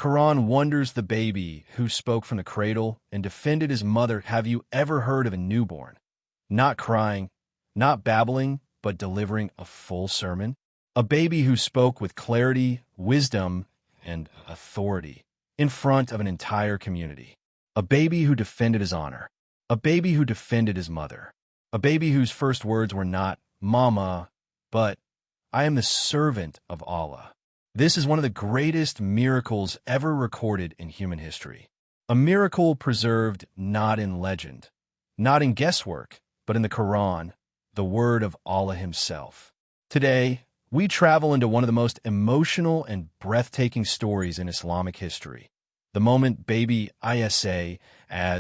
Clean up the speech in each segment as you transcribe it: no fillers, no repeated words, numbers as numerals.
Qur'an wonders the baby who spoke from the cradle and defended his mother. Have you ever heard of a newborn? Not crying, not babbling, but delivering a full sermon? A baby who spoke with clarity, wisdom, and authority in front of an entire community. A baby who defended his honor. A baby who defended his mother. A baby whose first words were not, "Mama," but, "I am the servant of Allah." This is one of the greatest miracles ever recorded in human history. A miracle preserved not in legend, not in guesswork, but in the Qur'an, the word of Allah himself. Today, we travel into one of the most emotional and breathtaking stories in Islamic history. The moment baby Isa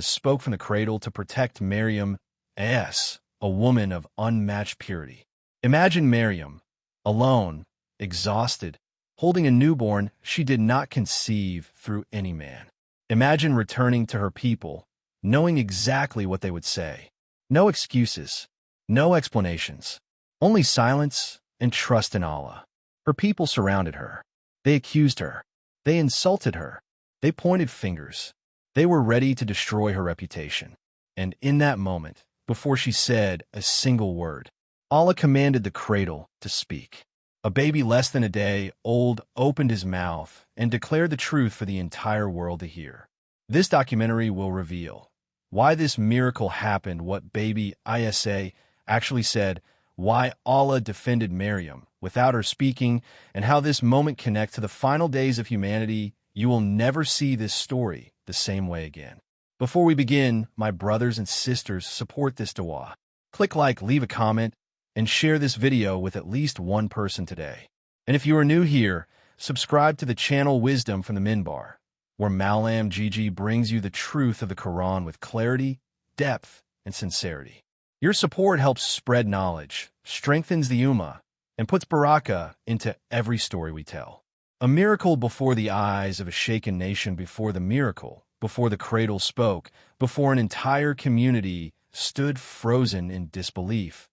spoke from the cradle to protect Maryam, a woman of unmatched purity. Imagine Maryam, alone, exhausted, holding a newborn she did not conceive through any man. Imagine returning to her people, knowing exactly what they would say. No excuses, no explanations, only silence and trust in Allah. Her people surrounded her. They accused her. They insulted her. They pointed fingers. They were ready to destroy her reputation. And in that moment, before she said a single word, Allah commanded the cradle to speak. A baby less than a day old opened his mouth and declared the truth for the entire world to hear. This documentary will reveal why this miracle happened, what baby Isa actually said, why Allah defended Maryam without her speaking, and how this moment connects to the final days of humanity. You will never see this story the same way again. Before we begin, my brothers and sisters, support this dua. Click like, leave a comment, and share this video with at least one person today. And if you are new here, subscribe to the channel Wisdom from the Minbar, where Maryam brings you the truth of the Quran with clarity, depth, and sincerity. Your support helps spread knowledge, strengthens the Ummah, and puts barakah into every story we tell. A miracle before the eyes of a shaken nation, before the miracle, before the cradle spoke, before an entire community stood frozen in disbelief.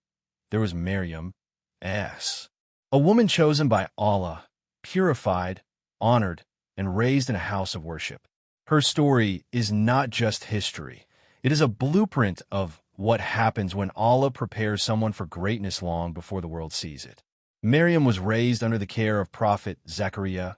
There was Maryam, a woman chosen by Allah, purified, honored, and raised in a house of worship. Her story is not just history. It is a blueprint of what happens when Allah prepares someone for greatness long before the world sees it. Maryam was raised under the care of Prophet Zechariah.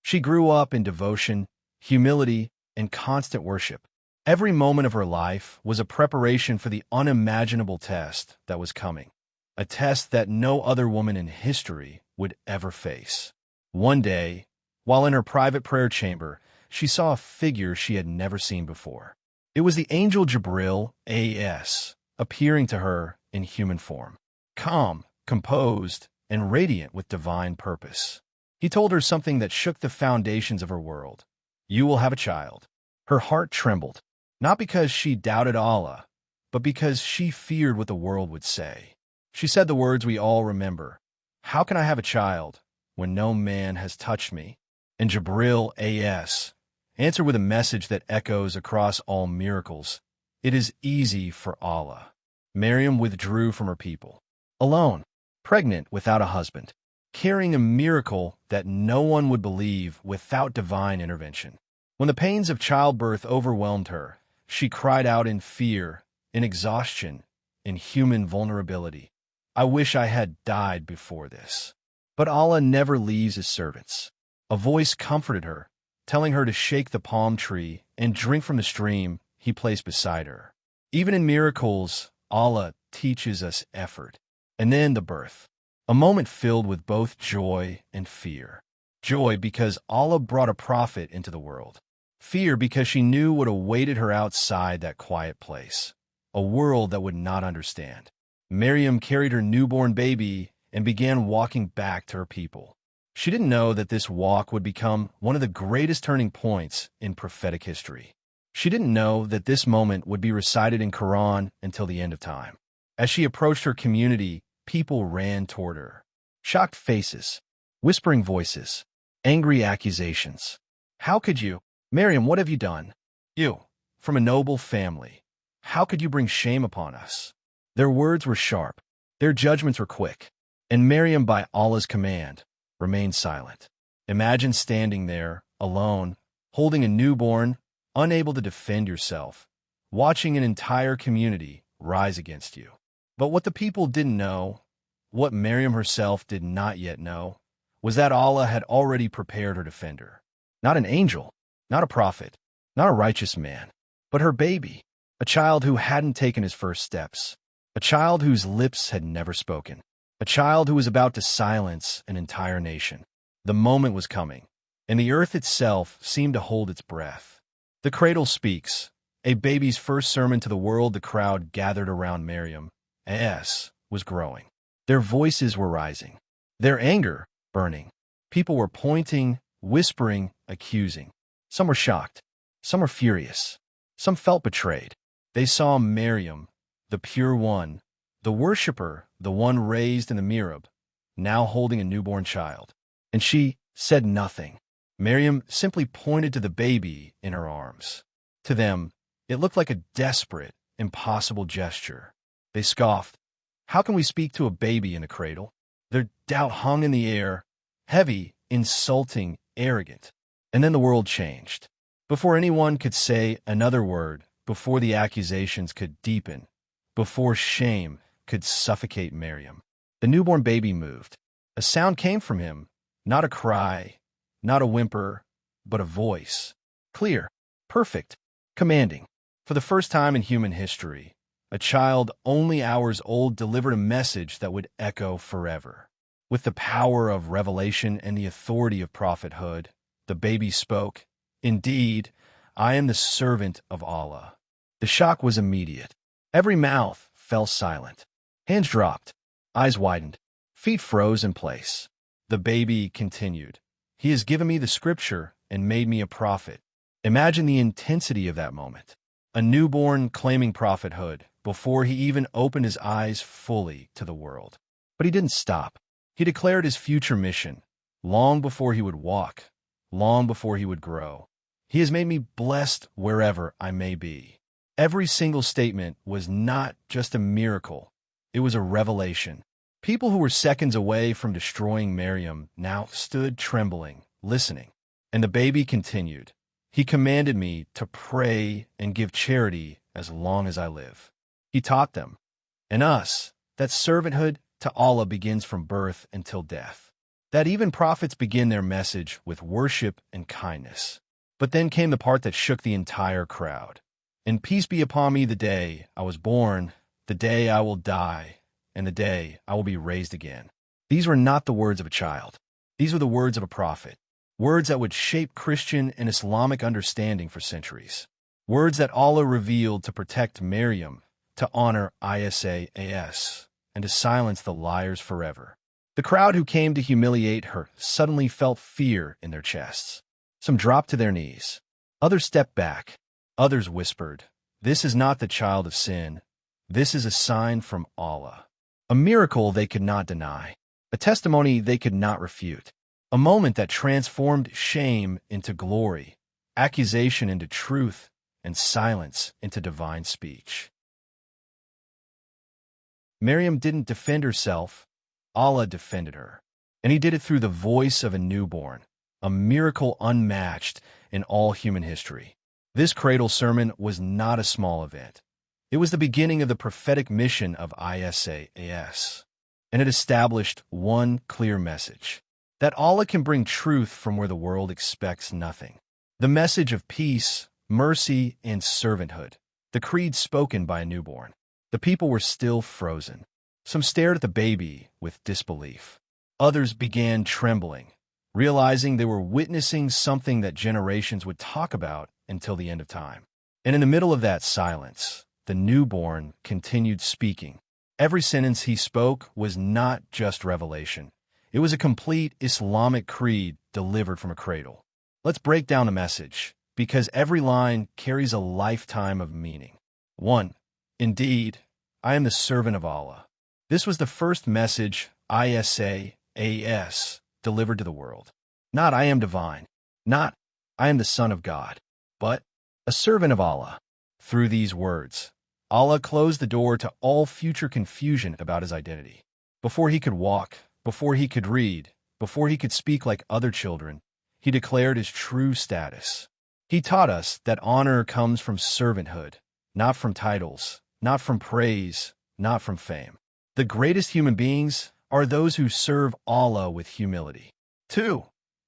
She grew up in devotion, humility, and constant worship. Every moment of her life was a preparation for the unimaginable test that was coming, a test that no other woman in history would ever face. One day, while in her private prayer chamber, she saw a figure she had never seen before. It was the angel Jibril, appearing to her in human form, calm, composed, and radiant with divine purpose. He told her something that shook the foundations of her world. You will have a child. Her heart trembled, not because she doubted Allah, but because she feared what the world would say. She said the words we all remember, "How can I have a child when no man has touched me?" And Jibril answered with a message that echoes across all miracles. It is easy for Allah. Maryam withdrew from her people, alone, pregnant without a husband, carrying a miracle that no one would believe without divine intervention. When the pains of childbirth overwhelmed her, she cried out in fear, in exhaustion, in human vulnerability. I wish I had died before this. But Allah never leaves his servants. A voice comforted her, telling her to shake the palm tree and drink from the stream he placed beside her. Even in miracles, Allah teaches us effort. And then the birth, a moment filled with both joy and fear. Joy because Allah brought a prophet into the world. Fear because she knew what awaited her outside that quiet place, a world that would not understand. Maryam carried her newborn baby and began walking back to her people. She didn't know that this walk would become one of the greatest turning points in prophetic history. She didn't know that this moment would be recited in Qur'an until the end of time. As she approached her community, people ran toward her. Shocked faces, whispering voices, angry accusations. How could you? Maryam, what have you done? You, from a noble family. How could you bring shame upon us? Their words were sharp. Their judgments were quick. And Maryam, by Allah's command, remained silent. Imagine standing there, alone, holding a newborn, unable to defend yourself, watching an entire community rise against you. But what the people didn't know, what Maryam herself did not yet know, was that Allah had already prepared her defender. Not an angel, not a prophet, not a righteous man, but her baby, a child who hadn't taken his first steps, a child whose lips had never spoken, a child who was about to silence an entire nation. The moment was coming, and the earth itself seemed to hold its breath. The cradle speaks, a baby's first sermon to the world. The crowd gathered around Maryam, was growing. Their voices were rising, their anger burning. People were pointing, whispering, accusing. Some were shocked, some were furious, some felt betrayed. They saw Maryam, the pure one, the worshipper, the one raised in the mihrab, now holding a newborn child. And she said nothing. Maryam simply pointed to the baby in her arms. To them, it looked like a desperate, impossible gesture. They scoffed. How can we speak to a baby in a cradle? Their doubt hung in the air, heavy, insulting, arrogant. And then the world changed. Before anyone could say another word, before the accusations could deepen, before shame could suffocate Maryam, the newborn baby moved. A sound came from him, not a cry, not a whimper, but a voice. Clear, perfect, commanding. For the first time in human history, a child only hours old delivered a message that would echo forever. With the power of revelation and the authority of prophethood, the baby spoke, "Indeed, I am the servant of Allah." The shock was immediate. Every mouth fell silent. Hands dropped, eyes widened, feet froze in place. The baby continued, "He has given me the scripture and made me a prophet." Imagine the intensity of that moment. A newborn claiming prophethood before he even opened his eyes fully to the world. But he didn't stop. He declared his future mission, long before he would walk, long before he would grow. "He has made me blessed wherever I may be." Every single statement was not just a miracle, it was a revelation. People who were seconds away from destroying Maryam now stood trembling, listening. And the baby continued, "He commanded me to pray and give charity as long as I live." He taught them, and us, that servanthood to Allah begins from birth until death. That even prophets begin their message with worship and kindness. But then came the part that shook the entire crowd. "And peace be upon me the day I was born, the day I will die, and the day I will be raised again." These were not the words of a child. These were the words of a prophet. Words that would shape Christian and Islamic understanding for centuries. Words that Allah revealed to protect Maryam, to honor Isaiah, and to silence the liars forever. The crowd who came to humiliate her suddenly felt fear in their chests. Some dropped to their knees. Others stepped back. Others whispered, "This is not the child of sin. This is a sign from Allah." A miracle they could not deny. A testimony they could not refute. A moment that transformed shame into glory, accusation into truth, and silence into divine speech. Maryam didn't defend herself. Allah defended her. And he did it through the voice of a newborn, a miracle unmatched in all human history. This cradle sermon was not a small event. It was the beginning of the prophetic mission of Isaiah, and it established one clear message, that Allah can bring truth from where the world expects nothing. The message of peace, mercy, and servanthood, the creed spoken by a newborn. The people were still frozen. Some stared at the baby with disbelief. Others began trembling, realizing they were witnessing something that generations would talk about until the end of time. And in the middle of that silence, the newborn continued speaking. Every sentence he spoke was not just revelation. It was a complete Islamic creed delivered from a cradle. Let's break down the message, because every line carries a lifetime of meaning. 1. Indeed, I am the servant of Allah. This was the first message Isaiah delivered to the world. Not I am divine, not I am the Son of God, but a servant of Allah. Through these words, Allah closed the door to all future confusion about his identity. Before he could walk, before he could read, before he could speak like other children, he declared his true status. He taught us that honor comes from servanthood, not from titles, not from praise, not from fame. The greatest human beings are those who serve Allah with humility. 2.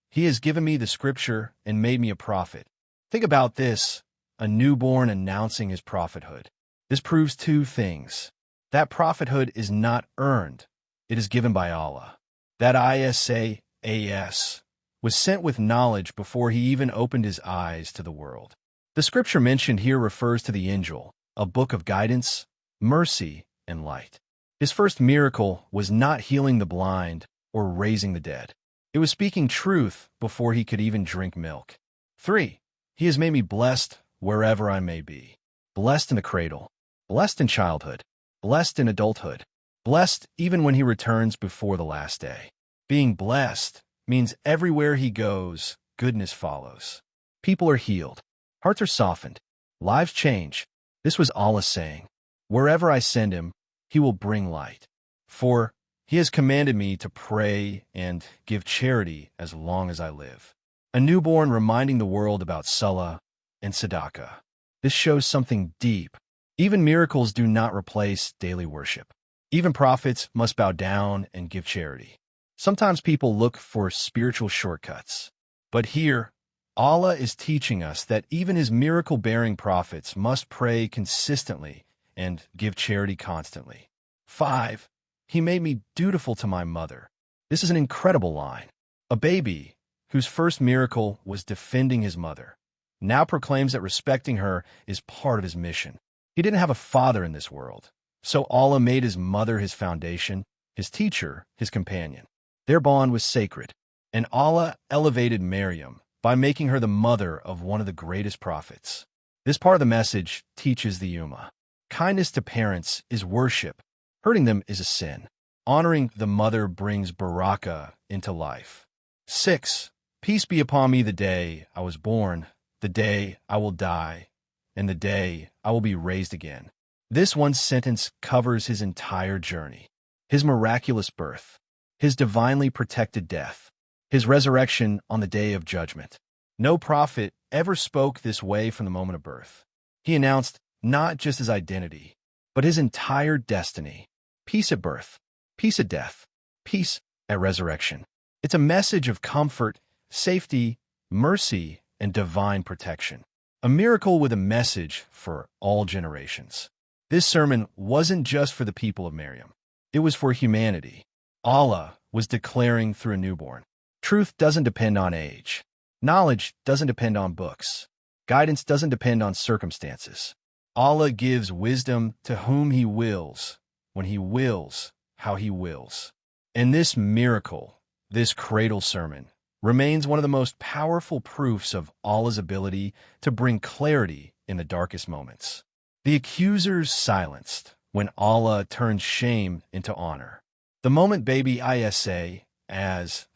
He has given me the scripture and made me a prophet. Think about this, a newborn announcing his prophethood. This proves two things. That prophethood is not earned, it is given by Allah. That ISAAS was sent with knowledge before he even opened his eyes to the world. The scripture mentioned here refers to the Injil, a book of guidance, mercy, and light. His first miracle was not healing the blind or raising the dead. It was speaking truth before he could even drink milk. 3. He has made me blessed wherever I may be. Blessed in the cradle, blessed in childhood, blessed in adulthood, blessed even when he returns before the last day. Being blessed means everywhere he goes, goodness follows. People are healed, hearts are softened, lives change. This was Allah saying, wherever I send him, he will bring light. 4. He has commanded me to pray and give charity as long as I live. A newborn reminding the world about Salah and Sadaqah. This shows something deep. Even miracles do not replace daily worship. Even prophets must bow down and give charity. Sometimes people look for spiritual shortcuts. But here, Allah is teaching us that even his miracle-bearing prophets must pray consistently and give charity constantly. 5. He made me dutiful to my mother. This is an incredible line. A baby, whose first miracle was defending his mother, now proclaims that respecting her is part of his mission. He didn't have a father in this world, so Allah made his mother his foundation, his teacher, his companion. Their bond was sacred, and Allah elevated Maryam by making her the mother of one of the greatest prophets. This part of the message teaches the Ummah. Kindness to parents is worship. Hurting them is a sin. Honoring the mother brings barakah into life. 6. Peace be upon me the day I was born, the day I will die, and the day I will be raised again. This one sentence covers his entire journey. His miraculous birth, his divinely protected death, his resurrection on the day of judgment. No prophet ever spoke this way from the moment of birth. He announced not just his identity, but his entire destiny. Peace at birth, peace at death, peace at resurrection. It's a message of comfort, safety, mercy, and divine protection. A miracle with a message for all generations. This sermon wasn't just for the people of Maryam. It was for humanity. Allah was declaring through a newborn. Truth doesn't depend on age. Knowledge doesn't depend on books. Guidance doesn't depend on circumstances. Allah gives wisdom to whom he wills, when he wills, how he wills. And this miracle, this cradle sermon, remains one of the most powerful proofs of Allah's ability to bring clarity in the darkest moments. The accusers silenced when Allah turned shame into honor. The moment baby Isa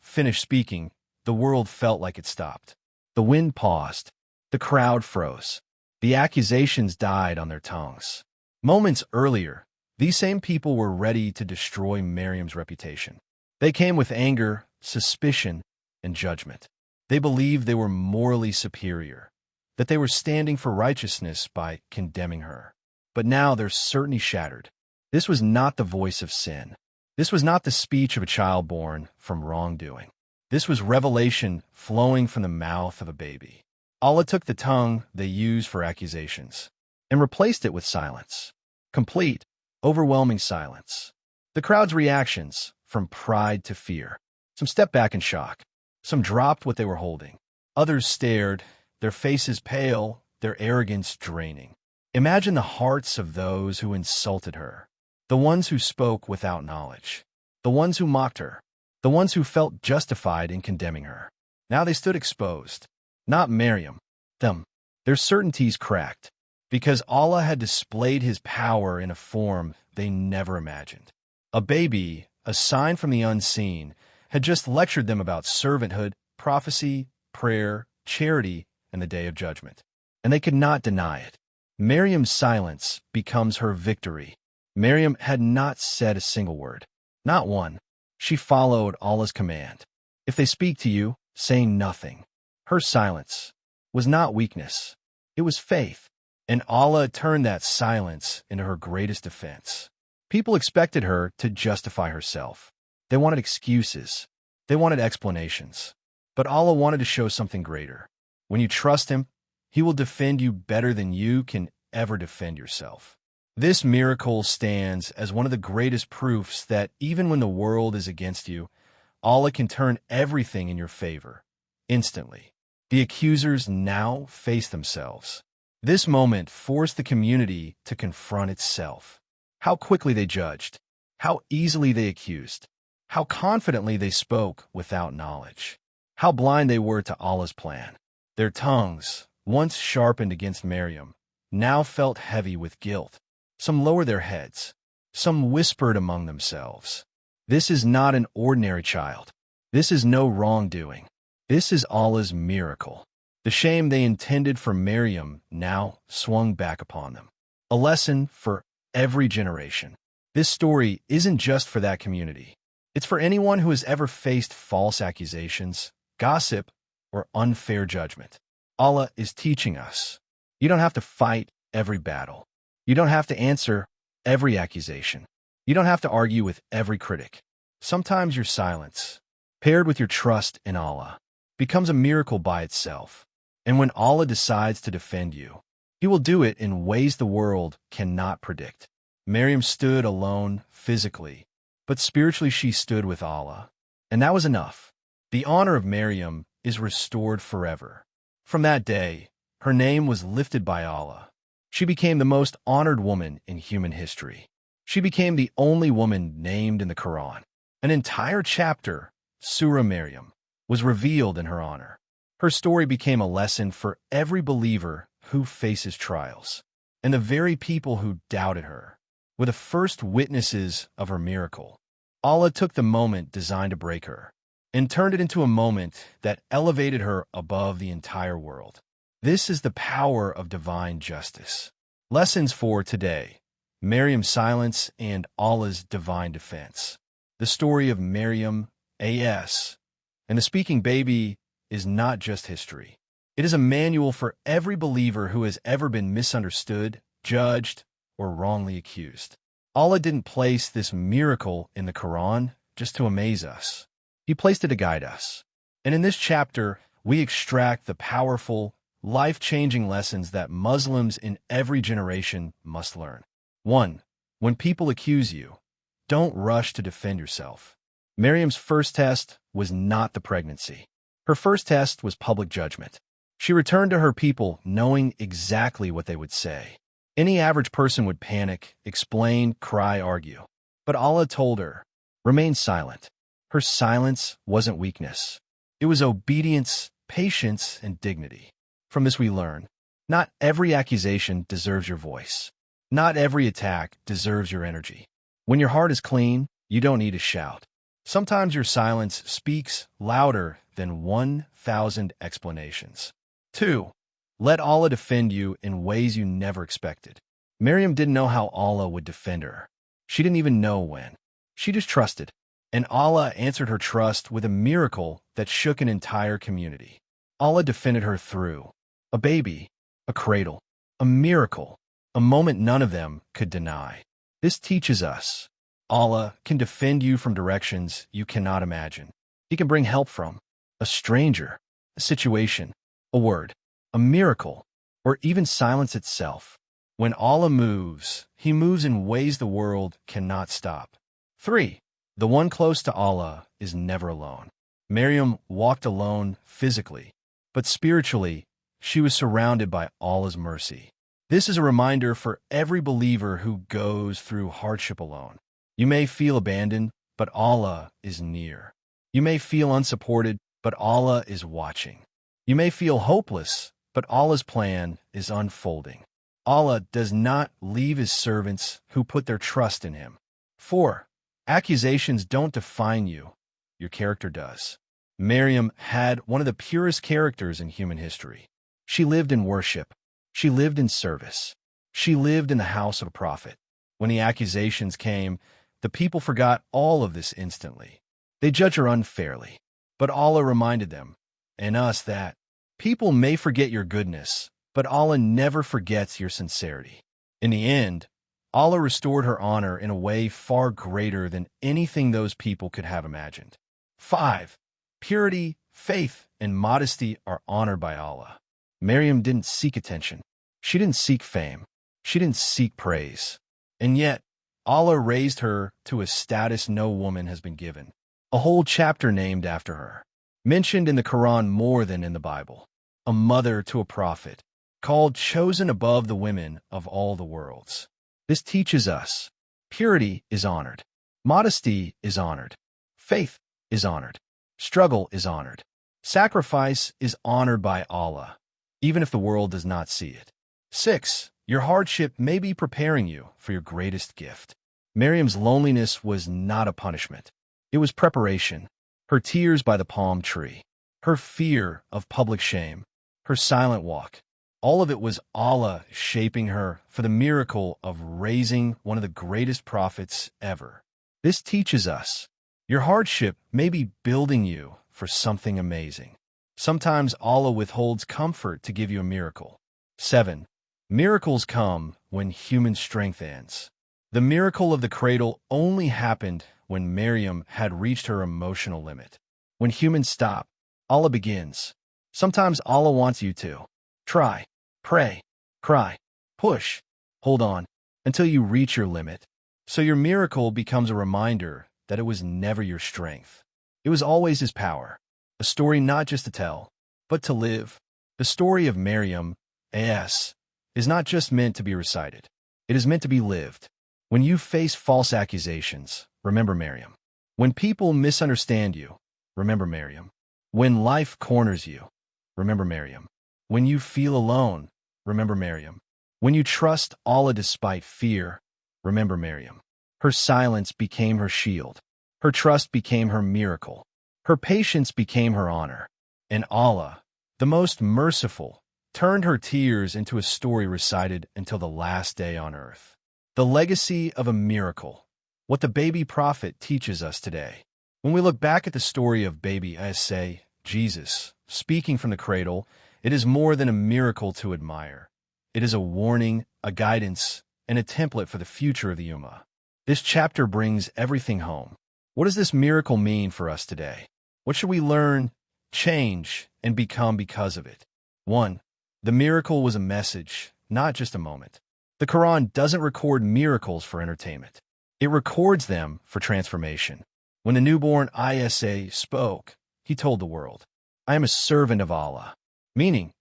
finished speaking, the world felt like it stopped. The wind paused. The crowd froze. The accusations died on their tongues. Moments earlier, these same people were ready to destroy Maryam's reputation. They came with anger, suspicion, and judgment. They believed they were morally superior, that they were standing for righteousness by condemning her. But now their certainty shattered. This was not the voice of sin. This was not the speech of a child born from wrongdoing. This was revelation flowing from the mouth of a baby. Allah took the tongue they used for accusations and replaced it with silence. Complete, overwhelming silence. The crowd's reactions, from pride to fear. Some stepped back in shock. Some dropped what they were holding. Others stared, their faces pale, their arrogance draining. Imagine the hearts of those who insulted her, the ones who spoke without knowledge, the ones who mocked her, the ones who felt justified in condemning her. Now they stood exposed. Not Maryam, them. Their certainties cracked, because Allah had displayed his power in a form they never imagined. A baby, a sign from the unseen, had just lectured them about servanthood, prophecy, prayer, charity, and the day of judgment. And they could not deny it. Maryam's silence becomes her victory. Maryam had not said a single word. Not one. She followed Allah's command. If they speak to you, say nothing. Her silence was not weakness. It was faith. And Allah turned that silence into her greatest defense. People expected her to justify herself. They wanted excuses. They wanted explanations. But Allah wanted to show something greater. When you trust Him, He will defend you better than you can ever defend yourself. This miracle stands as one of the greatest proofs that even when the world is against you, Allah can turn everything in your favor, instantly. The accusers now face themselves. This moment forced the community to confront itself. How quickly they judged, how easily they accused, how confidently they spoke without knowledge, how blind they were to Allah's plan. Their tongues, once sharpened against Maryam, now felt heavy with guilt. Some lowered their heads. Some whispered among themselves, "This is not an ordinary child. This is no wrongdoing. This is Allah's miracle." The shame they intended for Maryam now swung back upon them. A lesson for every generation. This story isn't just for that community. It's for anyone who has ever faced false accusations, gossip, or unfair judgment. Allah is teaching us. You don't have to fight every battle. You don't have to answer every accusation. You don't have to argue with every critic. Sometimes your silence, paired with your trust in Allah, becomes a miracle by itself. And when Allah decides to defend you, He will do it in ways the world cannot predict. Maryam stood alone physically, but spiritually she stood with Allah. And that was enough. The honor of Maryam is restored forever. From that day, her name was lifted by Allah. She became the most honored woman in human history. She became the only woman named in the Qur'an. An entire chapter, Surah Maryam, was revealed in her honor. Her story became a lesson for every believer who faces trials, and the very people who doubted her were the first witnesses of her miracle. Allah took the moment designed to break her and turned it into a moment that elevated her above the entire world. This is the power of divine justice. Lessons for today: Maryam's silence and Allah's divine defense. The story of Maryam, A.S., and the speaking baby is not just history. It is a manual for every believer who has ever been misunderstood, judged, or wrongly accused. Allah didn't place this miracle in the Qur'an just to amaze us. He placed it to guide us. And in this chapter, we extract the powerful, life-changing lessons that Muslims in every generation must learn. 1. When people accuse you, don't rush to defend yourself. Maryam's first test was not the pregnancy. Her first test was public judgment. She returned to her people knowing exactly what they would say. Any average person would panic, explain, cry, argue. But Allah told her, remain silent. Her silence wasn't weakness. It was obedience, patience, and dignity. From this we learn, not every accusation deserves your voice. Not every attack deserves your energy. When your heart is clean, you don't need to shout. Sometimes your silence speaks louder than 1,000 explanations. 2. Let Allah defend you in ways you never expected. Maryam didn't know how Allah would defend her. She didn't even know when. She just trusted. And Allah answered her trust with a miracle that shook an entire community. Allah defended her through a baby, a cradle, a miracle, a moment none of them could deny. This teaches us Allah can defend you from directions you cannot imagine. He can bring help from a stranger, a situation, a word, a miracle, or even silence itself. When Allah moves, He moves in ways the world cannot stop. 3. The one close to Allah is never alone. Maryam walked alone physically, but spiritually, she was surrounded by Allah's mercy. This is a reminder for every believer who goes through hardship alone. You may feel abandoned, but Allah is near. You may feel unsupported, but Allah is watching. You may feel hopeless, but Allah's plan is unfolding. Allah does not leave His servants who put their trust in Him. 4. Accusations don't define you. Your character does. Maryam had one of the purest characters in human history. She lived in worship. She lived in service. She lived in the house of a prophet. When the accusations came, the people forgot all of this instantly. They judged her unfairly. But Allah reminded them, and us, that people may forget your goodness, but Allah never forgets your sincerity. In the end, Allah restored her honor in a way far greater than anything those people could have imagined. 5. Purity, faith, and modesty are honored by Allah. Maryam didn't seek attention. She didn't seek fame. She didn't seek praise. And yet, Allah raised her to a status no woman has been given. A whole chapter named after her. Mentioned in the Qur'an more than in the Bible. A mother to a prophet. Called chosen above the women of all the worlds. This teaches us, purity is honored. Modesty is honored. Faith is honored. Struggle is honored. Sacrifice is honored by Allah, even if the world does not see it. 6. Your hardship may be preparing you for your greatest gift. Maryam's loneliness was not a punishment. It was preparation. Her tears by the palm tree. Her fear of public shame. Her silent walk. All of it was Allah shaping her for the miracle of raising one of the greatest prophets ever. This teaches us, your hardship may be building you for something amazing. Sometimes Allah withholds comfort to give you a miracle. 7. Miracles come when human strength ends. The miracle of the cradle only happened when Maryam had reached her emotional limit. When humans stop, Allah begins. Sometimes Allah wants you to try, pray, cry, push, hold on, until you reach your limit. So your miracle becomes a reminder that it was never your strength. It was always His power. A story not just to tell, but to live. The story of Maryam, A.S., is not just meant to be recited. It is meant to be lived. When you face false accusations, remember Maryam. When people misunderstand you, remember Maryam. When life corners you, remember Maryam. When you feel alone, remember Maryam. When you trust Allah despite fear, remember Maryam. Her silence became her shield. Her trust became her miracle. Her patience became her honor. And Allah, the most merciful, turned her tears into a story recited until the last day on earth. The legacy of a miracle, what the baby prophet teaches us today. When we look back at the story of baby Isa, Jesus, speaking from the cradle, it is more than a miracle to admire. It is a warning, a guidance, and a template for the future of the Ummah. This chapter brings everything home. What does this miracle mean for us today? What should we learn, change, and become because of it? 1. The miracle was a message, not just a moment. The Qur'an doesn't record miracles for entertainment. It records them for transformation. When the newborn Isa spoke, he told the world, I am a servant of Allah. Meaning,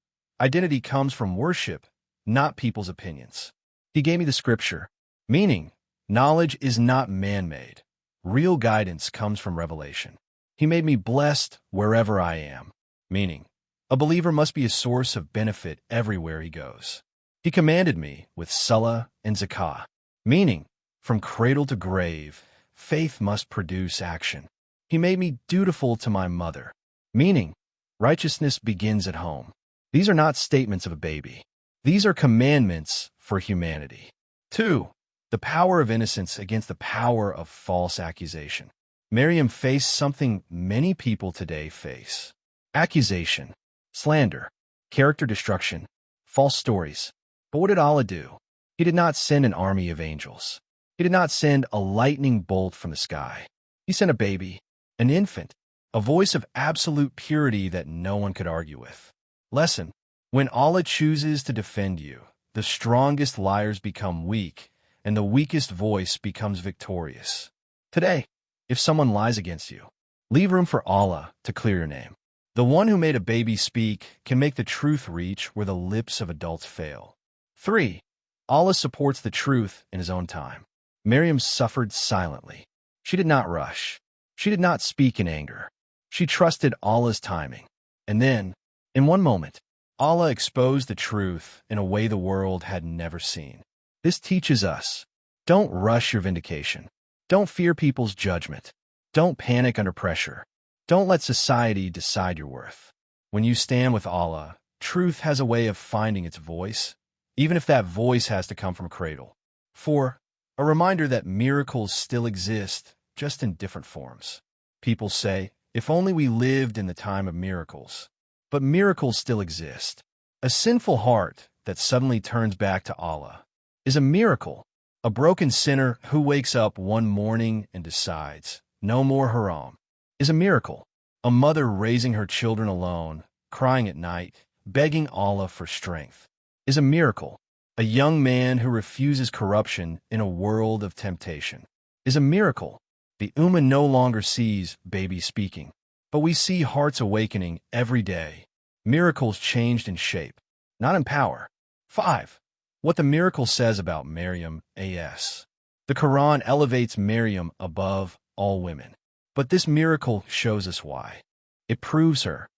identity comes from worship, not people's opinions. He gave me the scripture. Meaning, knowledge is not man-made. Real guidance comes from revelation. He made me blessed wherever I am. Meaning, a believer must be a source of benefit everywhere he goes. He commanded me with salah and zakah. Meaning, from cradle to grave, faith must produce action. He made me dutiful to my mother. Meaning, righteousness begins at home. These are not statements of a baby. These are commandments for humanity. 2. The power of innocence against the power of false accusation. Maryam faced something many people today face. Accusation, slander, character destruction, false stories. But what did Allah do? He did not send an army of angels. He did not send a lightning bolt from the sky. He sent a baby, an infant, a voice of absolute purity that no one could argue with. Lesson: when Allah chooses to defend you, the strongest liars become weak, and the weakest voice becomes victorious. Today, if someone lies against you, leave room for Allah to clear your name. The one who made a baby speak can make the truth reach where the lips of adults fail. 3. Allah supports the truth in His own time. Maryam suffered silently. She did not rush. She did not speak in anger. She trusted Allah's timing. And then, in one moment, Allah exposed the truth in a way the world had never seen. This teaches us, don't rush your vindication. Don't fear people's judgment. Don't panic under pressure. Don't let society decide your worth. When you stand with Allah, truth has a way of finding its voice, even if that voice has to come from a cradle. 4. A reminder that miracles still exist, just in different forms. People say, If only we lived in the time of miracles. But miracles still exist. A sinful heart that suddenly turns back to Allah is a miracle. A broken sinner who wakes up one morning and decides, no more haram, is a miracle. A mother raising her children alone, crying at night, begging Allah for strength, is a miracle. A young man who refuses corruption in a world of temptation is a miracle. The Ummah no longer sees babies speaking, but we see hearts awakening every day. Miracles changed in shape, not in power. 5. What the miracle says about Maryam as. The Quran elevates Maryam above all women. But this miracle shows us why. It proves her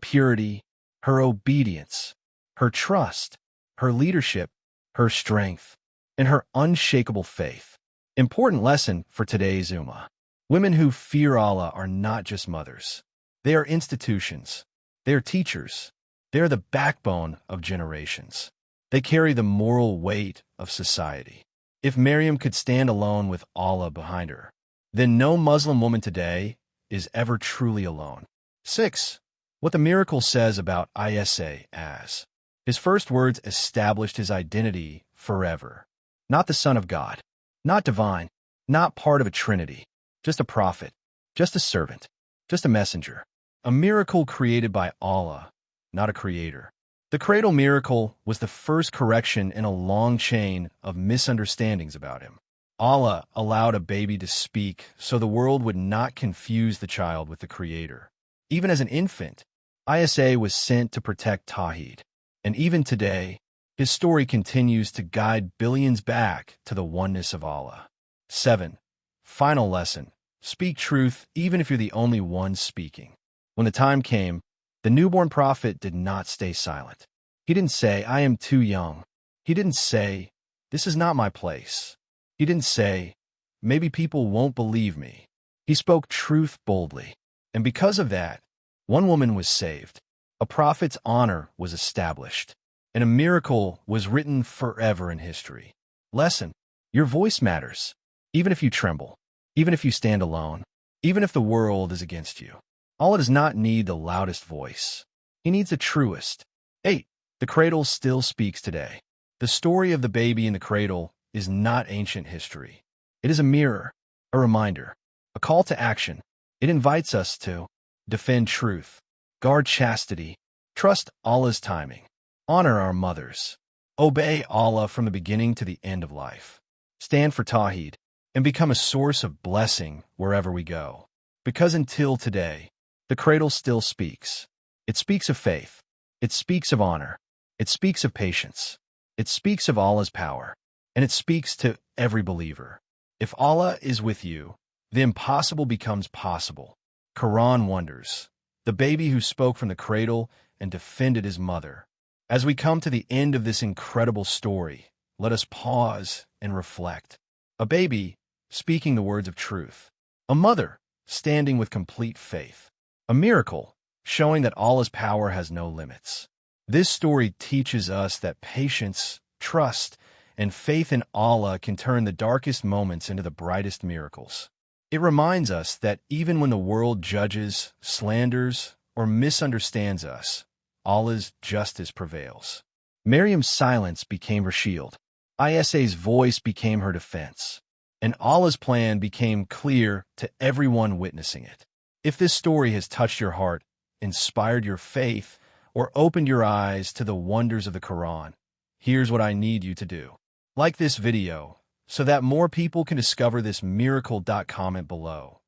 purity, her obedience, her trust, her leadership, her strength, and her unshakable faith. Important lesson for today's Ummah. Women who fear Allah are not just mothers. They are institutions. They are teachers. They are the backbone of generations. They carry the moral weight of society. If Maryam could stand alone with Allah behind her, then no Muslim woman today is ever truly alone. 6. What the miracle says about Isa as. His first words established his identity forever. Not the Son of God, not divine, not part of a trinity, just a prophet, just a servant, just a messenger. A miracle created by Allah, not a creator. The Cradle miracle was the first correction in a long chain of misunderstandings about him. Allah allowed a baby to speak so the world would not confuse the child with the Creator. Even as an infant, Isa was sent to protect Tawheed. And even today, his story continues to guide billions back to the oneness of Allah. 7. Final lesson. Speak truth even if you're the only one speaking. When the time came, the newborn prophet did not stay silent. He didn't say, I am too young. He didn't say, this is not my place. He didn't say, maybe people won't believe me. He spoke truth boldly. And because of that, one woman was saved. A prophet's honor was established. And a miracle was written forever in history. Lesson. Your voice matters. Even if you tremble. Even if you stand alone. Even if the world is against you. Allah does not need the loudest voice. He needs the truest. 8. The cradle still speaks today. The story of the baby in the cradle is not ancient history. It is a mirror, a reminder, a call to action. It invites us to defend truth, guard chastity, trust Allah's timing, honor our mothers, obey Allah from the beginning to the end of life, stand for Tawheed, and become a source of blessing wherever we go. Because until today, the cradle still speaks. It speaks of faith. It speaks of honor. It speaks of patience. It speaks of Allah's power. And it speaks to every believer. If Allah is with you, the impossible becomes possible. Quran wonders. The baby who spoke from the cradle and defended his mother. As we come to the end of this incredible story, let us pause and reflect. A baby speaking the words of truth. A mother standing with complete faith. A miracle showing that Allah's power has no limits. This story teaches us that patience, trust, and faith in Allah can turn the darkest moments into the brightest miracles. It reminds us that even when the world judges, slanders, or misunderstands us, Allah's justice prevails. Maryam's silence became her shield. Isa's voice became her defense. And Allah's plan became clear to everyone witnessing it. If this story has touched your heart, inspired your faith, or opened your eyes to the wonders of the Quran, here's what I need you to do. Like this video so that more people can discover this miracle. Comment below.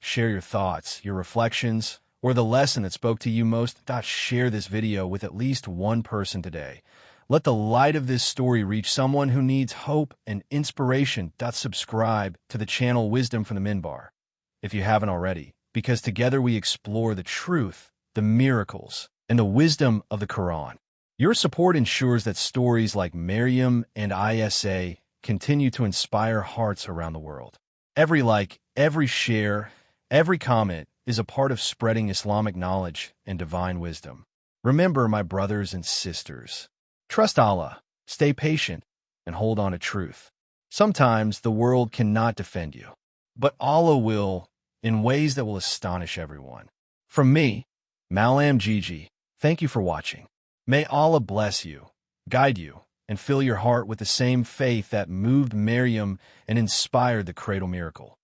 Share your thoughts, your reflections, or the lesson that spoke to you most. Share this video with at least one person today. Let the light of this story reach someone who needs hope and inspiration. Subscribe to the channel Wisdom from the Minbar if you haven't already, because together we explore the truth, the miracles, and the wisdom of the Quran. Your support ensures that stories like Maryam and Isa continue to inspire hearts around the world. Every like, every share, every comment is a part of spreading Islamic knowledge and divine wisdom. Remember, my brothers and sisters, trust Allah, stay patient, and hold on to truth. Sometimes the world cannot defend you, but Allah will, in ways that will astonish everyone. From me, Maryam Gigi, thank you for watching. May Allah bless you, guide you, and fill your heart with the same faith that moved Maryam and inspired the Cradle miracle.